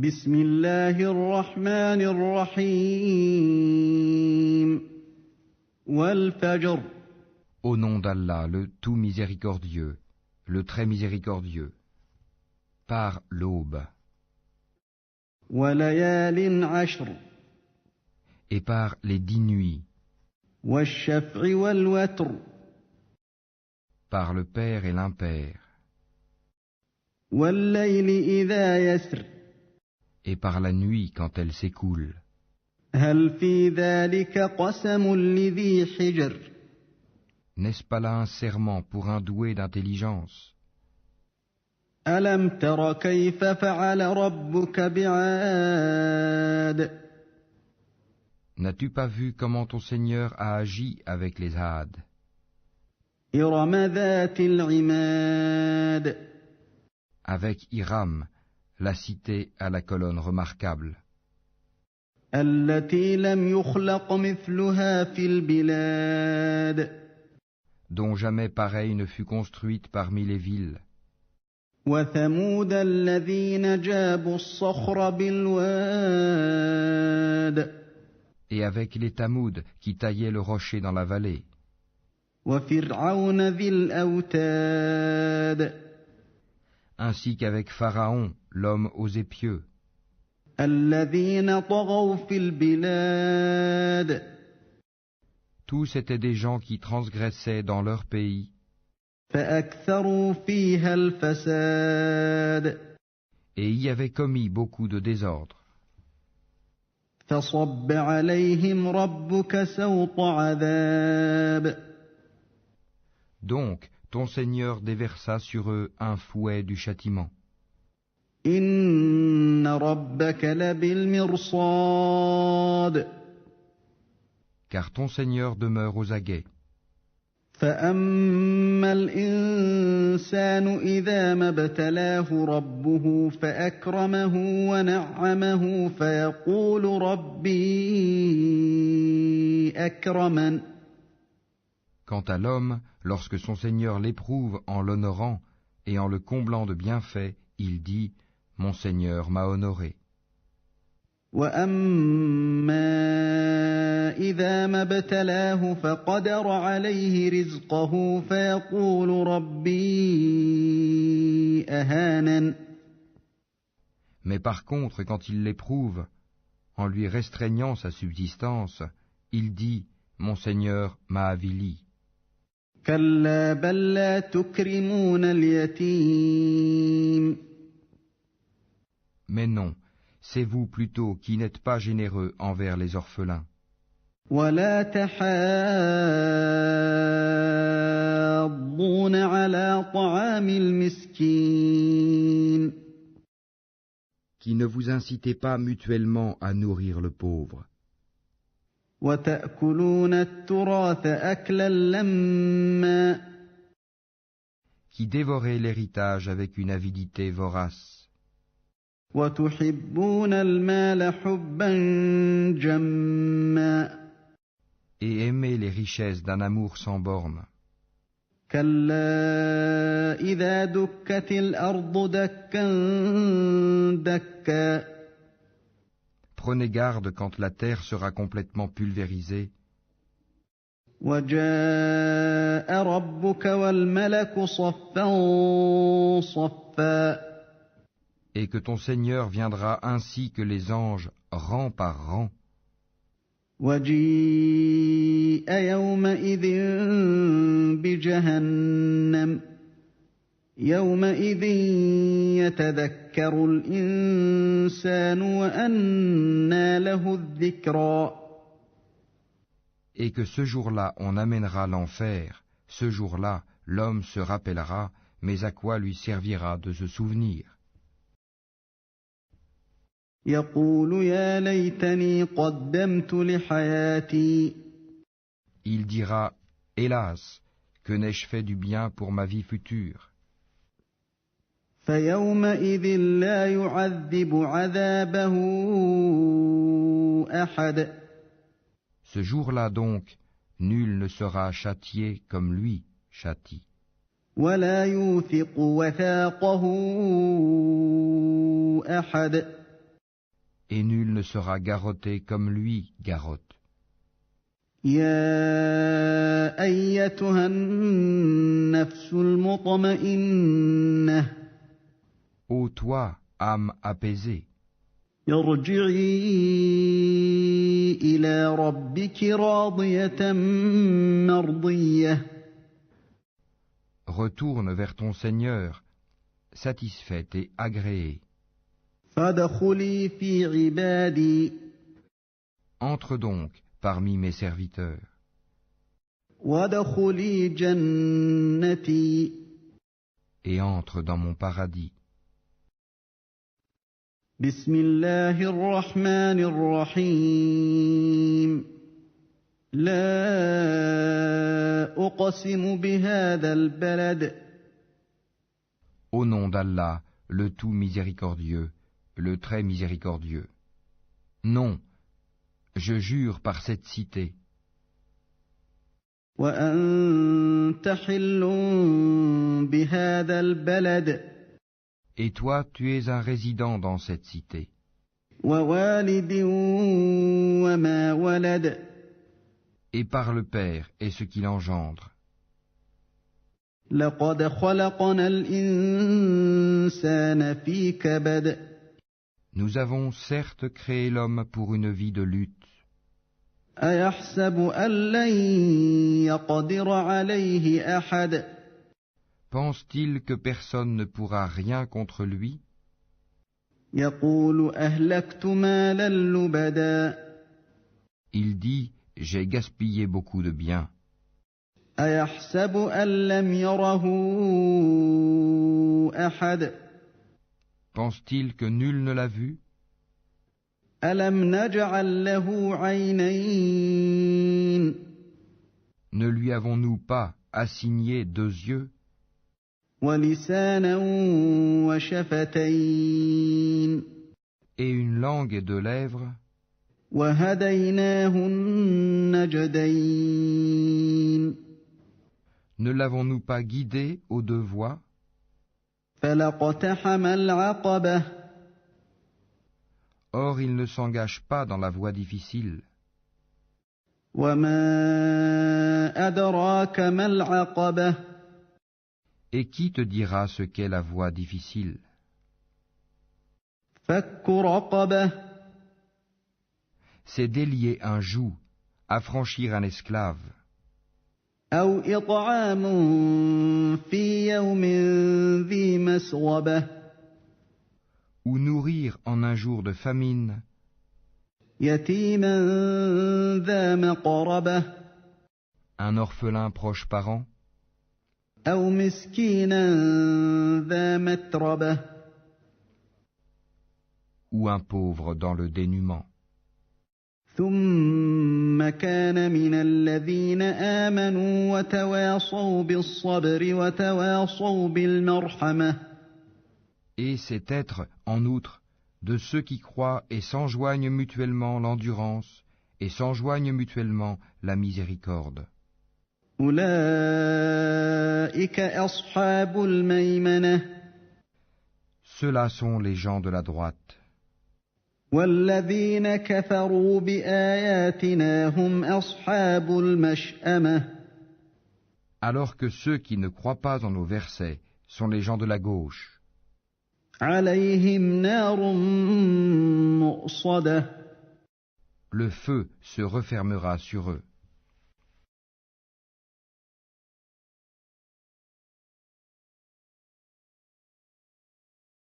بسم الله الرحمن الرحيم والفجر Au nom d'Allah, le tout miséricordieux, le très miséricordieux, par l'aube, وليال عشر et par les 10 nuits, والشفع والوتر par le Père et l'Impère, والليل إذا يسر et par la nuit quand elle s'écoule. هل في ذلك قسم لذي حجر N'est-ce pas là un serment pour un doué d'intelligence? ألم تر كيف فعل ربك بعاد N'as-tu pas vu comment ton Seigneur a agi avec les Hades, إرم ذات العماد avec Hiram, la cité à la colonne remarquable, التي لم يخلق مثلها في البلاد dont jamais pareille ne fut construite parmi les villes, وثمود الذين جابوا الصخر بالواد et avec les Tamouds qui taillaient le rocher dans la vallée, وفرعون ذي الأوتاد ainsi qu'avec Pharaon, l'homme aux épieux, الذين طغوا في البلاد tous étaient des gens qui transgressaient dans leur pays فأكثروا فيها الفساد et y avaient commis beaucoup de désordre. فصب عليهم ربك سوط عذاب Donc ton Seigneur déversa sur eux un fouet du châtiment. إن ربك لبالمرصاد Car ton Seigneur demeure aux aguets. فأما الإنسان إذا ما ابتلاه ربه فأكرمه ونعمه فيقول ربي أكرمن Quant à l'homme, lorsque son Seigneur l'éprouve en l'honorant et en le comblant de bienfaits, il dit « Mon Seigneur m'a honoré ». وأما إذا ما ابتلاه فقدر عليه رزقه فيقول ربي أهانن Mais par contre, quand il l'éprouve, en lui restreignant sa subsistance, il dit « Mon Seigneur m'a avili ». كلا بل لا تكرمون اليتيم Mais non, c'est vous plutôt qui n'êtes pas généreux envers les orphelins, ولا تحاضون على طعام المسكين qui ne vous incitez pas mutuellement à nourrir le pauvre, وتأكلون التراث أكلا لما qui dévorez l'héritage avec une avidité vorace, وتحبون المال حبا جما et aimez les richesses d'un amour sans borne. كلا إذا دكت الأرض دكا دكا Prenez garde quand la terre sera complètement pulvérisée, وجاء ربك والملك صفا صفا et que ton Seigneur viendra ainsi que les anges, rang par rang, وجيء يومئذ بجهنم يومئذ يتذكر الإنسان وأنى له الذكرى et que ce jour-là on amènera l'enfer, ce jour-là l'homme se rappellera, mais à quoi lui servira de se souvenir? يقول يا ليتني قدمت لحياتي Il dira, hélas, que n'ai-je fait du bien pour ma vie future? فيومئذ لا يعذب عذابه أحد Ce jour-là donc, nul ne sera châtié comme lui châtie, ولا يوثق وثاقه أحد et nul ne sera garrotté comme lui garrotte. يا أيتها النفس المطمئنة Ô toi, âme apaisée, ارجعي إلى ربك راضية مرضية retourne vers ton Seigneur, satisfaite et agréée. فادخلي في عبادي Entre donc parmi mes serviteurs, وادخلي جنتي et entre dans mon paradis. بسم الله الرحمن الرحيم لا أقسم بهذا البلد Au nom d'Allah, le tout miséricordieux, le très miséricordieux. Non, je jure par cette cité, وأنت حل بهذا البلد et toi tu es un résident dans cette cité, ووالد وما ولد et par le Père et ce qu'il engendre. لقد خلقنا الإنسان في كبد Nous avons certes créé l'homme pour une vie de lutte. أيحسب أن لن يقدر عليه أحد Pense-t-il que personne ne pourra rien contre lui? يقول أهلكت مالا لبدا Il dit, j'ai gaspillé beaucoup de biens. أيحسب أن لم يره أحد Pense-t-il que nul ne l'a vu? ألم نجعل له عينين Ne lui avons-nous pas assigné 2 yeux ولسانا وشفتين et une langue et 2 lèvres, وهديناه النجدين ne l'avons-nous pas guidé aux 2 voies? فلاقتحم العقبة Or il ne s'engage pas dans la voie difficile. وما أدراك ما العقبة Et qui te dira ce qu'est la voie difficile? فك رقبة C'est délier un joug, affranchir un esclave, أو إطعام في يوم ذي مسغبة ou nourrir en un jour de famine يتيما ذا مقربة un orphelin proche parent, أو مسكينا ذا متربة ou un pauvre dans le dénuement. ثم كان من الذين آمنوا وتواصوا بالصبر وتواصوا بالمرحمة Et c'est être, en outre, de ceux qui croient et s'enjoignent mutuellement l'endurance et s'enjoignent mutuellement la miséricorde. أولئك أصحاب الميمنة Ceux-là sont les gens de la droite. والذين كفروا بآياتنا هم أصحاب المشأمة Alors que ceux qui ne croient pas en nos versets sont les gens de la gauche. عليهم نار مؤصدة Le feu se refermera sur eux.